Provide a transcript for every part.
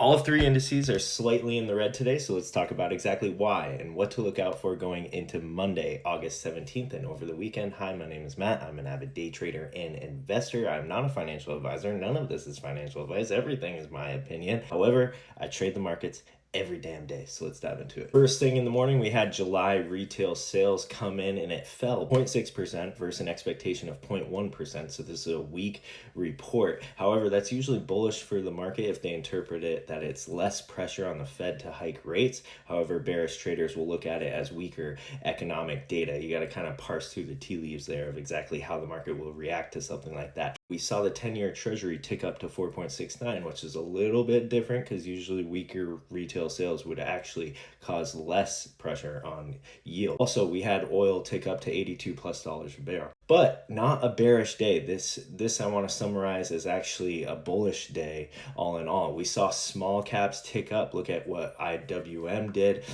All three indices are slightly in the red today, so let's talk about exactly why and what to look out for going into Monday, August 17th and over the weekend. Hi, my name is Matt. I'm an avid day trader and investor. I'm not a financial advisor. None of this is financial advice. Everything is my opinion. However, I trade the markets every damn day. So let's dive into it. First thing in the morning, we had July retail sales come in and it fell 0.6% versus an expectation of 0.1%. So this is a weak report. However, that's usually bullish for the market if they interpret it that it's less pressure on the Fed to hike rates. However, bearish traders will look at it as weaker economic data. You got to kind of parse through the tea leaves there of exactly how the market will react to something like that. We saw the 10-year treasury tick up to 4.69, which is a little bit different because usually weaker retail sales would actually cause less pressure on yield. Also, we had oil tick up to $82+ a barrel, but not a bearish day. This I want to summarize as actually a bullish day all in all. We saw small caps tick up. Look at what IWM did.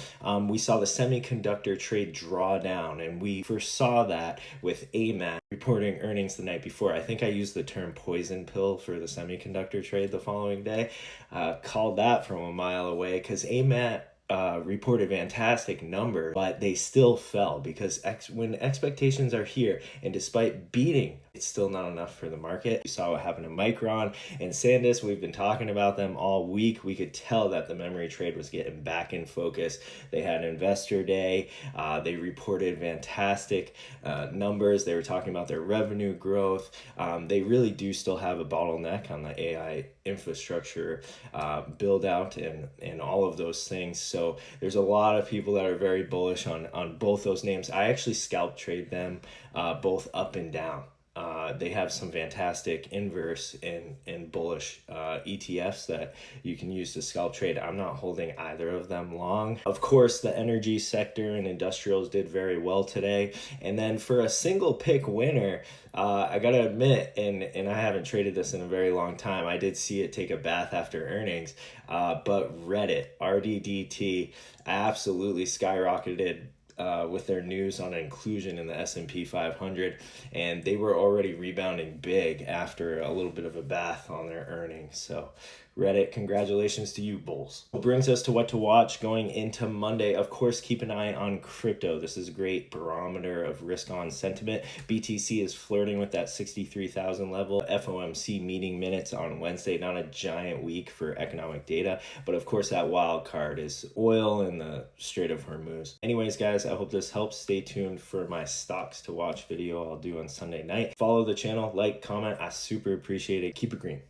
We saw the semiconductor trade draw down, and we first saw that with AMAT reporting earnings the night before. I think I used the term poison pill for the semiconductor trade the following day. Called that from a mile away because AMAT reported fantastic number, but they still fell because when expectations are here and despite beating, it's still not enough for the market. You saw what happened to Micron and SanDisk. We've been talking about them all week. We could tell that the memory trade was getting back in focus. They had Investor Day. They reported fantastic numbers. They were talking about their revenue growth. They really do still have a bottleneck on the AI infrastructure build out and all of those things. So there's a lot of people that are very bullish on both those names. I actually scalp trade them both up and down. They have some fantastic inverse and bullish ETFs that you can use to scalp trade. I'm not holding either of them long. Of course, the energy sector and industrials did very well today. And then for a single pick winner, I gotta admit, and I haven't traded this in a very long time, I did see it take a bath after earnings, but Reddit, RDDT, absolutely skyrocketed with their news on inclusion in the S&P 500, and they were already rebounding big after a little bit of a bath on their earnings. So Reddit, congratulations to you, bulls. It brings us to what to watch going into Monday. Of course, keep an eye on crypto. This is a great barometer of risk on sentiment. BTC is flirting with that 63,000 level. FOMC meeting minutes on Wednesday, not a giant week for economic data, but of course that wild card is oil and the Strait of Hormuz. Anyways, guys, I hope this helps. Stay tuned for my stocks to watch video I'll do on Sunday night. Follow the channel, like, comment. I super appreciate it. Keep it green.